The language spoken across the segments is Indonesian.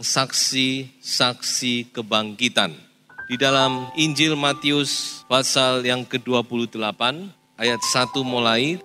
Saksi-saksi kebangkitan. Di dalam Injil Matius pasal yang ke-28 ayat 1 mulai.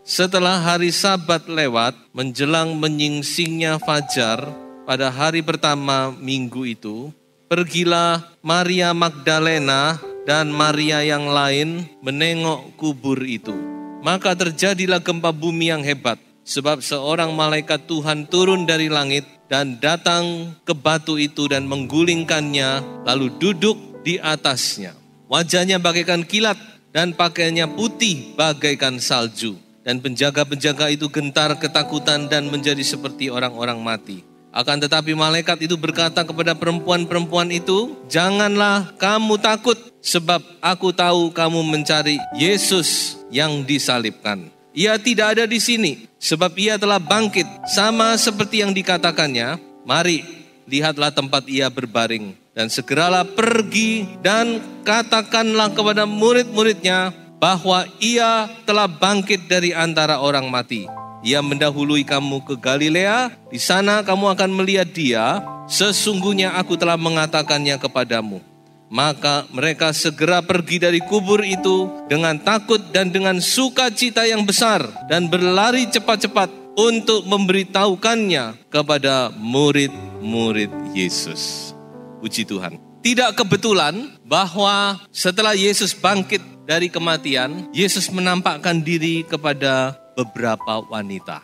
Setelah hari Sabat lewat, menjelang menyingsingnya fajar pada hari pertama minggu itu, pergilah Maria Magdalena dan Maria yang lain menengok kubur itu. Maka terjadilah gempa bumi yang hebat, sebab seorang malaikat Tuhan turun dari langit dan datang ke batu itu dan menggulingkannya, lalu duduk di atasnya. Wajahnya bagaikan kilat dan pakaiannya putih bagaikan salju. Dan penjaga-penjaga itu gentar ketakutan dan menjadi seperti orang-orang mati. Akan tetapi malaikat itu berkata kepada perempuan-perempuan itu, "Janganlah kamu takut, sebab aku tahu kamu mencari Yesus yang disalibkan. Ia tidak ada di sini, sebab ia telah bangkit, sama seperti yang dikatakannya. Mari, lihatlah tempat ia berbaring. Dan segeralah pergi dan katakanlah kepada murid-muridnya bahwa ia telah bangkit dari antara orang mati. Ia mendahului kamu ke Galilea, di sana kamu akan melihat dia. Sesungguhnya aku telah mengatakannya kepadamu." Maka mereka segera pergi dari kubur itu dengan takut dan dengan sukacita yang besar dan berlari cepat-cepat untuk memberitahukannya kepada murid-murid Yesus. Puji Tuhan. Tidak kebetulan bahwa setelah Yesus bangkit dari kematian, Yesus menampakkan diri kepada beberapa wanita.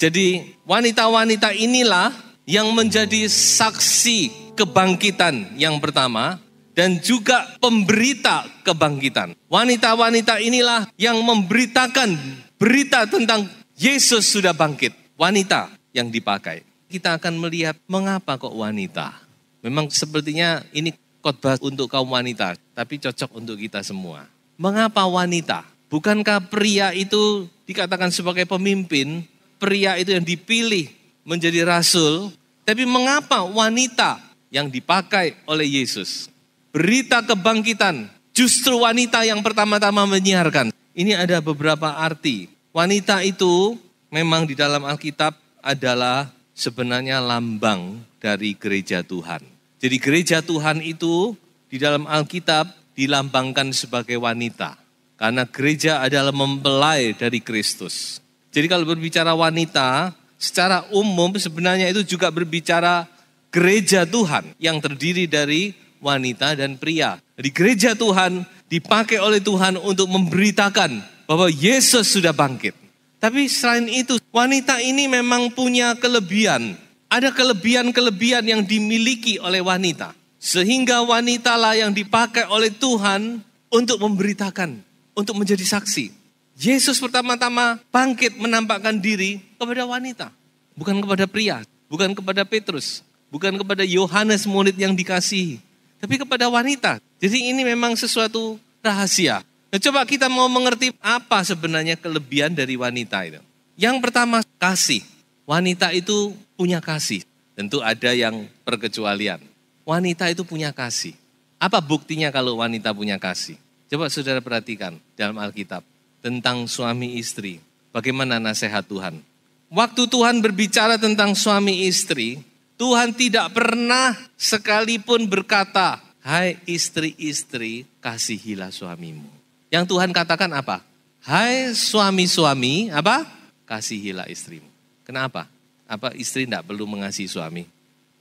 Jadi wanita-wanita inilah yang menjadi saksi kebangkitan yang pertama dan juga pemberita kebangkitan. Wanita-wanita inilah yang memberitakan berita tentang Yesus sudah bangkit. Wanita yang dipakai. Kita akan melihat mengapa kok wanita. Memang sepertinya ini khotbah untuk kaum wanita, tapi cocok untuk kita semua. Mengapa wanita? Bukankah pria itu dikatakan sebagai pemimpin, pria itu yang dipilih menjadi rasul, tapi mengapa wanita yang dipakai oleh Yesus? Berita kebangkitan, justru wanita yang pertama-tama menyiarkan. Ini ada beberapa arti. Wanita itu memang di dalam Alkitab adalah sebenarnya lambang dari gereja Tuhan. Jadi gereja Tuhan itu di dalam Alkitab dilambangkan sebagai wanita. Karena gereja adalah mempelai dari Kristus. Jadi kalau berbicara wanita, secara umum sebenarnya itu juga berbicara gereja Tuhan yang terdiri dari wanita dan pria. Di gereja Tuhan dipakai oleh Tuhan untuk memberitakan bahwa Yesus sudah bangkit. Tapi selain itu, wanita ini memang punya kelebihan. Ada kelebihan-kelebihan yang dimiliki oleh wanita. Sehingga wanitalah yang dipakai oleh Tuhan untuk memberitakan, untuk menjadi saksi. Yesus pertama-tama bangkit menampakkan diri kepada wanita. Bukan kepada pria, bukan kepada Petrus, bukan kepada Yohanes murid yang dikasihi. Tapi kepada wanita. Jadi ini memang sesuatu rahasia. Nah, coba kita mau mengerti apa sebenarnya kelebihan dari wanita itu. Yang pertama, kasih. Wanita itu punya kasih. Tentu ada yang perkecualian. Wanita itu punya kasih. Apa buktinya kalau wanita punya kasih? Coba saudara perhatikan dalam Alkitab. Tentang suami istri. Bagaimana nasihat Tuhan? Waktu Tuhan berbicara tentang suami istri, Tuhan tidak pernah sekalipun berkata, "Hai istri-istri, kasihilah suamimu." Yang Tuhan katakan apa? "Hai suami-suami, apa? Kasihilah istrimu." Kenapa? Apa istri tidak perlu mengasihi suami?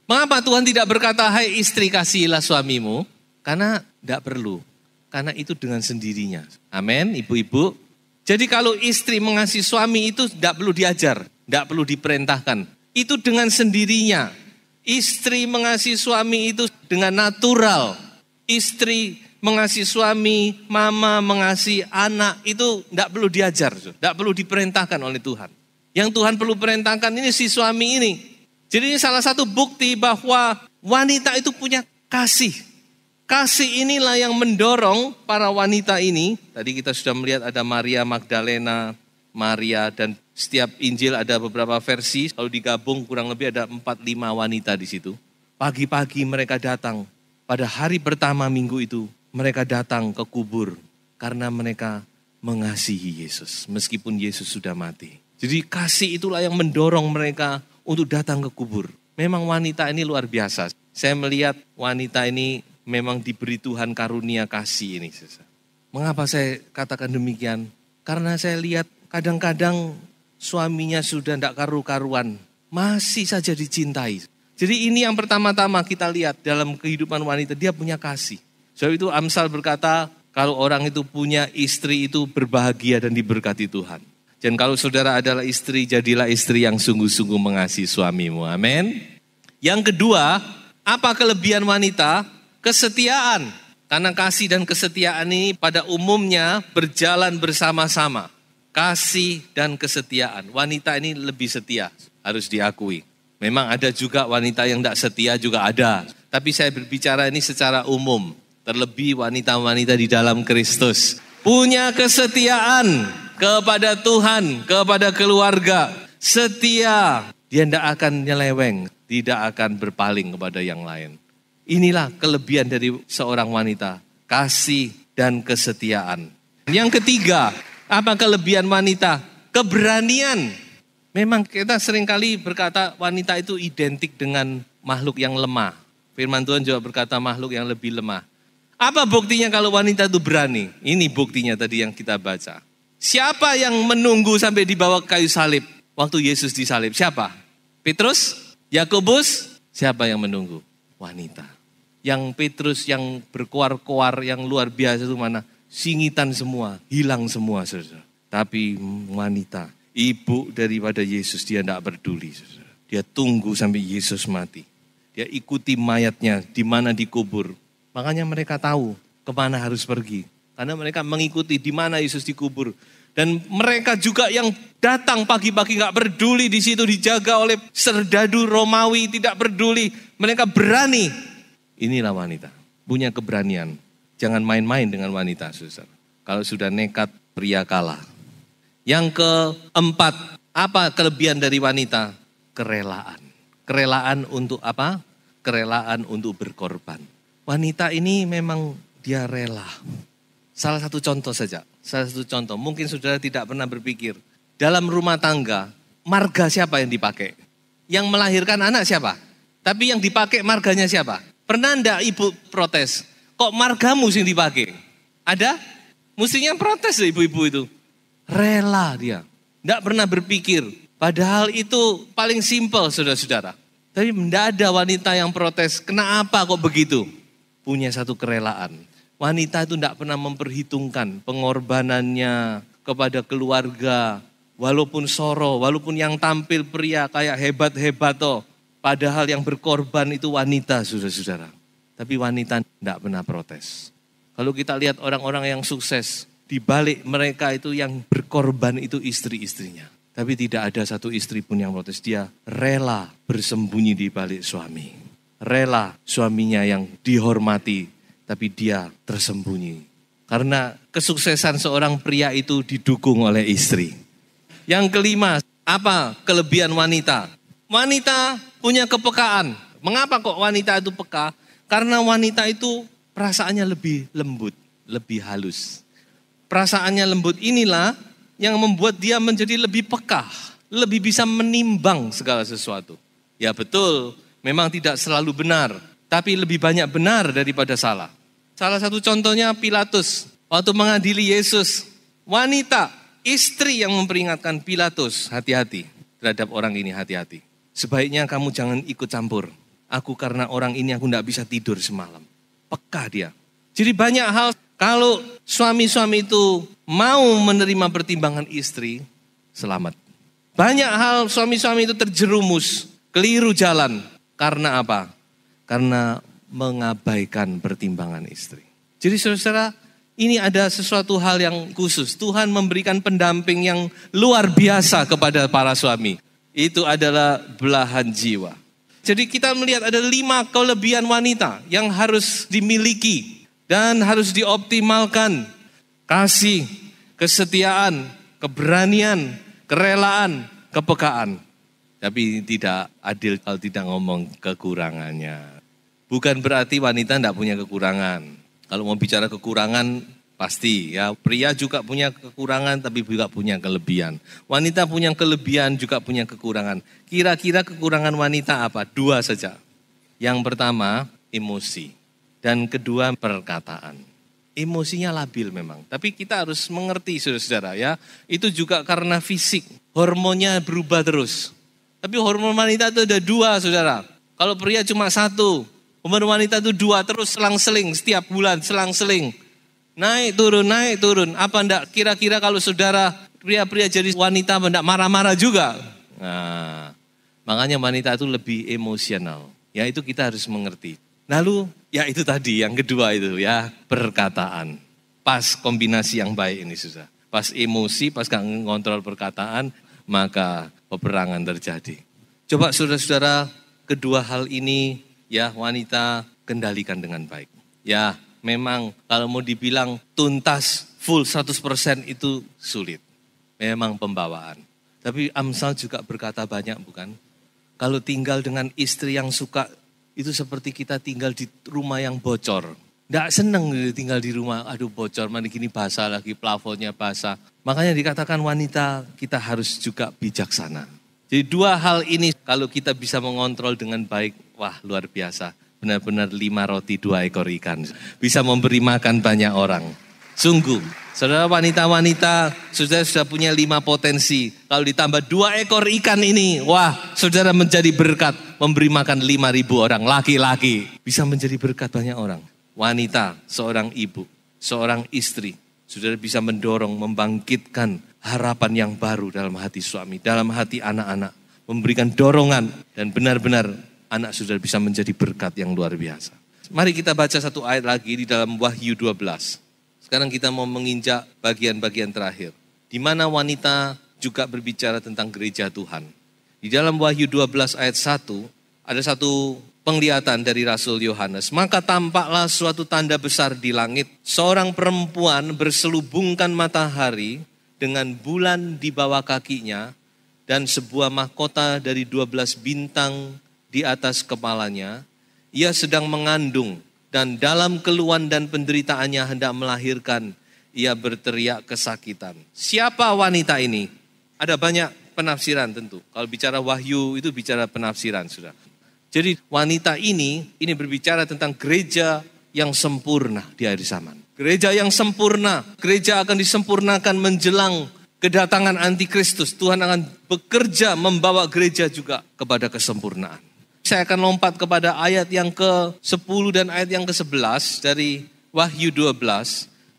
Mengapa Tuhan tidak berkata, "Hai istri, kasihilah suamimu"? Karena tidak perlu. Karena itu dengan sendirinya. Amin, ibu-ibu. Jadi kalau istri mengasihi suami itu tidak perlu diajar, tidak perlu diperintahkan. Itu dengan sendirinya. Istri mengasihi suami itu dengan natural. Istri mengasihi suami, mama mengasihi anak, itu tidak perlu diajar, tidak perlu diperintahkan oleh Tuhan. Yang Tuhan perlu perintahkan ini si suami ini. Jadi ini salah satu bukti bahwa wanita itu punya kasih. Kasih inilah yang mendorong para wanita ini. Tadi kita sudah melihat ada Maria Magdalena, Maria, dan setiap Injil ada beberapa versi. Kalau digabung kurang lebih ada 4-5 wanita di situ. Pagi-pagi mereka datang. Pada hari pertama minggu itu mereka datang ke kubur. Karena mereka mengasihi Yesus. Meskipun Yesus sudah mati. Jadi kasih itulah yang mendorong mereka untuk datang ke kubur. Memang wanita ini luar biasa. Saya melihat wanita ini memang diberi Tuhan karunia kasih ini. Mengapa saya katakan demikian? Karena saya lihat kadang-kadang suaminya sudah tidak karu-karuan. Masih saja dicintai. Jadi ini yang pertama-tama kita lihat dalam kehidupan wanita. Dia punya kasih. Sebab itu Amsal berkata, kalau orang itu punya istri itu berbahagia dan diberkati Tuhan. Dan kalau saudara adalah istri, jadilah istri yang sungguh-sungguh mengasihi suamimu. Amin. Yang kedua, apa kelebihan wanita? Kesetiaan. Karena kasih dan kesetiaan ini pada umumnya berjalan bersama-sama. Kasih dan kesetiaan. Wanita ini lebih setia, harus diakui. Memang ada juga wanita yang tidak setia juga ada. Tapi saya berbicara ini secara umum. Terlebih wanita-wanita di dalam Kristus. Punya kesetiaan kepada Tuhan, kepada keluarga. Setia. Dia tidak akan nyeleweng, tidak akan berpaling kepada yang lain. Inilah kelebihan dari seorang wanita. Kasih dan kesetiaan. Yang ketiga, apa kelebihan wanita? Keberanian. Memang kita seringkali berkata wanita itu identik dengan makhluk yang lemah. Firman Tuhan juga berkata makhluk yang lebih lemah. Apa buktinya kalau wanita itu berani? Ini buktinya tadi yang kita baca. Siapa yang menunggu sampai dibawa ke kayu salib? Waktu Yesus disalib, siapa? Petrus? Yakobus? Siapa yang menunggu? Wanita. Yang Petrus yang berkoar-koar yang luar biasa itu mana? Singitan semua, hilang semua saudara. Tapi wanita, ibu daripada Yesus, dia tidak peduli saudara. Dia tunggu sampai Yesus mati. Dia ikuti mayatnya di mana dikubur. Makanya mereka tahu kemana harus pergi. Karena mereka mengikuti di mana Yesus dikubur. Dan mereka juga yang datang pagi-pagi gak peduli di situ dijaga oleh serdadu Romawi, tidak peduli. Mereka berani. Inilah wanita, punya keberanian. Jangan main-main dengan wanita, saudara. Kalau sudah nekat, pria kalah. Yang keempat, apa kelebihan dari wanita? Kerelaan. Kerelaan untuk apa? Kerelaan untuk berkorban. Wanita ini memang dia rela. Salah satu contoh saja, mungkin saudara tidak pernah berpikir. Dalam rumah tangga, marga siapa yang dipakai? Yang melahirkan anak siapa? Tapi yang dipakai marganya siapa? Pernah enggak ibu protes? Kok margamu sih dipakai? Ada? Mestinya protes ibu-ibu itu. Rela dia. Enggak pernah berpikir. Padahal itu paling simpel saudara-saudara. Tapi enggak ada wanita yang protes. Kenapa kok begitu? Punya satu kerelaan. Wanita itu enggak pernah memperhitungkan pengorbanannya kepada keluarga. Walaupun soro, walaupun yang tampil pria kayak hebat-hebat toh. Padahal yang berkorban itu wanita, saudara-saudara. Tapi wanita tidak pernah protes. Kalau kita lihat orang-orang yang sukses, di balik mereka itu yang berkorban itu istri-istrinya. Tapi tidak ada satu istri pun yang protes. Dia rela bersembunyi di balik suami. Rela suaminya yang dihormati, tapi dia tersembunyi. Karena kesuksesan seorang pria itu didukung oleh istri. Yang kelima, apa kelebihan wanita? Wanita punya kepekaan. Mengapa kok wanita itu peka? Karena wanita itu perasaannya lebih lembut, lebih halus. Perasaannya lembut inilah yang membuat dia menjadi lebih peka, lebih bisa menimbang segala sesuatu. Ya betul, memang tidak selalu benar, tapi lebih banyak benar daripada salah. Salah satu contohnya Pilatus, waktu mengadili Yesus. Wanita, istri yang memperingatkan Pilatus, hati-hati terhadap orang ini, hati-hati. Sebaiknya kamu jangan ikut campur. Aku karena orang ini aku tidak bisa tidur semalam. Peka dia. Jadi banyak hal kalau suami-suami itu mau menerima pertimbangan istri, selamat. Banyak hal suami-suami itu terjerumus, keliru jalan. Karena apa? Karena mengabaikan pertimbangan istri. Jadi saudara, ini ada sesuatu hal yang khusus. Tuhan memberikan pendamping yang luar biasa kepada para suami. itu adalah belahan jiwa. Jadi kita melihat ada 5 kelebihan wanita yang harus dimiliki dan harus dioptimalkan. Kasih, kesetiaan, keberanian, kerelaan, kepekaan. Tapi tidak adil kalau tidak ngomong kekurangannya. Bukan berarti wanita tidak punya kekurangan. Kalau mau bicara kekurangan, pasti ya. Pria juga punya kekurangan tapi juga punya kelebihan. Wanita punya kelebihan juga punya kekurangan. Kira-kira kekurangan wanita apa? 2 saja. Yang pertama, emosi. Dan kedua, perkataan. Emosinya labil memang. Tapi kita harus mengerti saudara-saudara ya. Itu juga karena fisik. Hormonnya berubah terus. Tapi hormon wanita itu ada 2 saudara. Kalau pria cuma 1. Hormon wanita itu 2 terus selang-seling. Setiap bulan selang-seling. Naik turun. Apa enggak kira-kira kalau saudara pria-pria jadi wanita enggak marah-marah juga? Nah, makanya wanita itu lebih emosional. Ya itu kita harus mengerti. Lalu ya itu tadi yang kedua itu ya, perkataan. Pas kombinasi yang baik ini susah. Pas emosi, pas gak ngontrol perkataan, maka peperangan terjadi. Coba saudara-saudara, kedua hal ini ya wanita kendalikan dengan baik. Ya memang kalau mau dibilang tuntas full 100% itu sulit. Memang pembawaan. Tapi Amsal juga berkata banyak bukan? Kalau tinggal dengan istri yang suka, itu seperti kita tinggal di rumah yang bocor. Nggak seneng tinggal di rumah, aduh bocor, mana gini basah lagi, plafonnya basah. Makanya dikatakan wanita kita harus juga bijaksana. Jadi 2 hal ini kalau kita bisa mengontrol dengan baik, wah luar biasa. Benar-benar 5 roti 2 ekor ikan. Bisa memberi makan banyak orang. Sungguh, saudara wanita-wanita, saudara sudah punya 5 potensi. Kalau ditambah 2 ekor ikan ini, wah saudara menjadi berkat. Memberi makan 5.000 orang, laki-laki. Bisa menjadi berkat banyak orang. Wanita, seorang ibu, seorang istri. Saudara bisa mendorong, membangkitkan harapan yang baru dalam hati suami, dalam hati anak-anak. Memberikan dorongan dan benar-benar anak saudara bisa menjadi berkat yang luar biasa. Mari kita baca 1 ayat lagi di dalam Wahyu 12. Sekarang kita mau menginjak bagian-bagian terakhir. Di mana wanita juga berbicara tentang gereja Tuhan. Di dalam Wahyu 12 ayat 1, ada satu penglihatan dari Rasul Yohanes. Maka tampaklah suatu tanda besar di langit. Seorang perempuan berselubungkan matahari dengan bulan di bawah kakinya. Dan sebuah mahkota dari 12 bintang di atas kepalanya. Ia sedang mengandung. Dan dalam keluhan dan penderitaannya hendak melahirkan, ia berteriak kesakitan. Siapa wanita ini? Ada banyak penafsiran tentu. Kalau bicara wahyu itu bicara penafsiran sudah. Jadi wanita ini berbicara tentang gereja yang sempurna di akhir zaman. Gereja yang sempurna, gereja akan disempurnakan menjelang kedatangan antikristus. Tuhan akan bekerja membawa gereja juga kepada kesempurnaan. Saya akan lompat kepada ayat yang ke-10 dan ayat yang ke-11 dari Wahyu 12.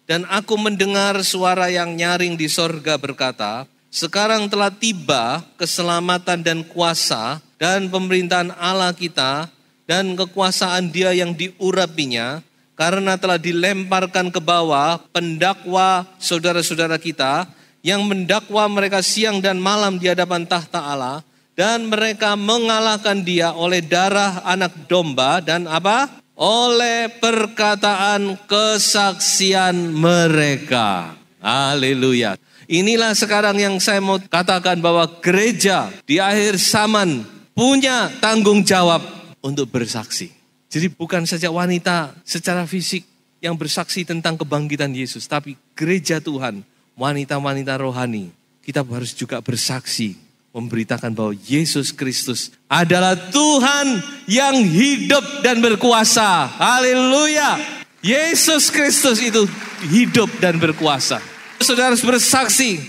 Dan aku mendengar suara yang nyaring di sorga berkata, sekarang telah tiba keselamatan dan kuasa dan pemerintahan Allah kita dan kekuasaan Dia yang diurapinya, karena telah dilemparkan ke bawah pendakwa saudara-saudara kita yang mendakwa mereka siang dan malam di hadapan tahta Allah. Dan mereka mengalahkan dia oleh darah anak domba dan apa? Oleh perkataan kesaksian mereka. Haleluya. Inilah sekarang yang saya mau katakan bahwa gereja di akhir zaman punya tanggung jawab untuk bersaksi. Jadi bukan saja wanita secara fisik yang bersaksi tentang kebangkitan Yesus. Tapi gereja Tuhan, wanita-wanita rohani, kita harus juga bersaksi. Memberitakan bahwa Yesus Kristus adalah Tuhan yang hidup dan berkuasa. Haleluya. Yesus Kristus itu hidup dan berkuasa. Saudara harus bersaksi.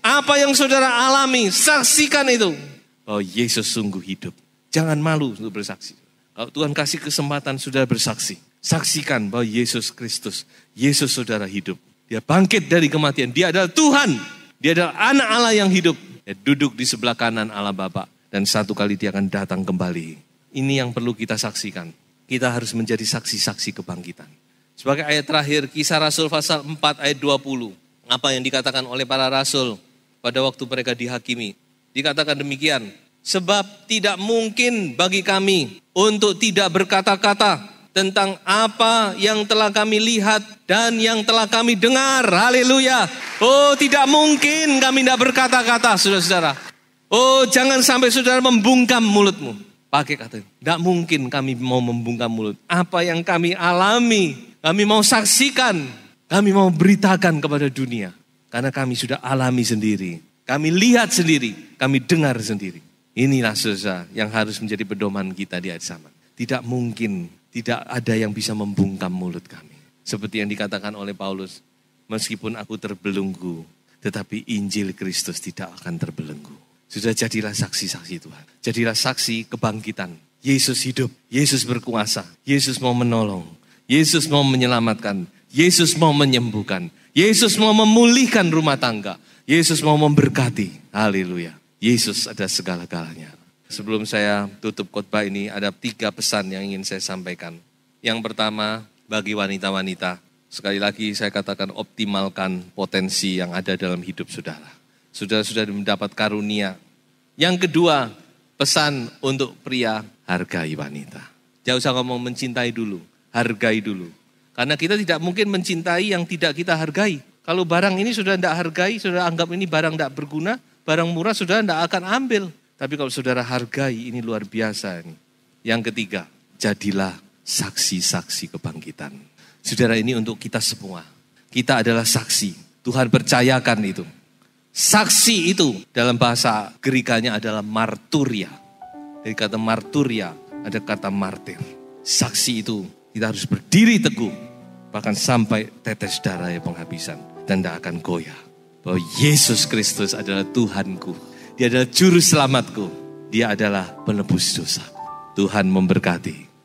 Apa yang saudara alami, saksikan itu. Bahwa Yesus sungguh hidup. Jangan malu untuk bersaksi. Kalau Tuhan kasih kesempatan saudara bersaksi. Saksikan bahwa Yesus Kristus, Yesus saudara hidup. Dia bangkit dari kematian. Dia adalah Tuhan. Dia adalah anak Allah yang hidup. Dia duduk di sebelah kanan Allah Bapa. Dan satu kali dia akan datang kembali. Ini yang perlu kita saksikan. Kita harus menjadi saksi-saksi kebangkitan. Sebagai ayat terakhir, Kisah Rasul pasal 4 ayat 20. Apa yang dikatakan oleh para rasul. pada waktu mereka dihakimi. Dikatakan demikian, sebab tidak mungkin bagi kami untuk tidak berkata-kata tentang apa yang telah kami lihat dan yang telah kami dengar. Haleluya. Oh, tidak mungkin kami tidak berkata-kata, saudara-saudara. Oh, jangan sampai saudara membungkam mulutmu. Pakai kata, tidak mungkin kami mau membungkam mulut. Apa yang kami alami, kami mau saksikan, kami mau beritakan kepada dunia. Karena kami sudah alami sendiri, kami lihat sendiri, kami dengar sendiri. Inilah saudara yang harus menjadi pedoman kita di akhir zaman. Tidak mungkin, tidak ada yang bisa membungkam mulut kami. Seperti yang dikatakan oleh Paulus, meskipun aku terbelenggu, tetapi Injil Kristus tidak akan terbelenggu. Sudah jadilah saksi-saksi Tuhan. Jadilah saksi kebangkitan. Yesus hidup, Yesus berkuasa, Yesus mau menolong, Yesus mau menyelamatkan, Yesus mau menyembuhkan, Yesus mau memulihkan rumah tangga, Yesus mau memberkati. Haleluya. Yesus ada segala-galanya. Sebelum saya tutup khotbah ini, ada 3 pesan yang ingin saya sampaikan. Yang pertama, bagi wanita-wanita, sekali lagi saya katakan optimalkan potensi yang ada dalam hidup saudara. Saudara sudah mendapat karunia. Yang kedua, pesan untuk pria, hargai wanita. Jangan usah ngomong mencintai dulu, hargai dulu. Karena kita tidak mungkin mencintai yang tidak kita hargai. Kalau barang ini sudah tidak hargai, sudah anggap ini barang tidak berguna, barang murah sudah tidak akan ambil. Tapi kalau saudara hargai, ini luar biasa. Yang ketiga, jadilah saksi-saksi kebangkitan. Saudara, ini untuk kita semua. Kita adalah saksi. Tuhan percayakan itu. Saksi itu dalam bahasa Gerikanya adalah marturia. Dari kata marturia ada kata martir. Saksi itu kita harus berdiri teguh. Bahkan sampai tetes darah yang penghabisan. Dan tidak akan goyah. Bahwa Yesus Kristus adalah Tuhanku. Dia adalah juru selamatku. Dia adalah penebus dosa. Tuhan memberkati.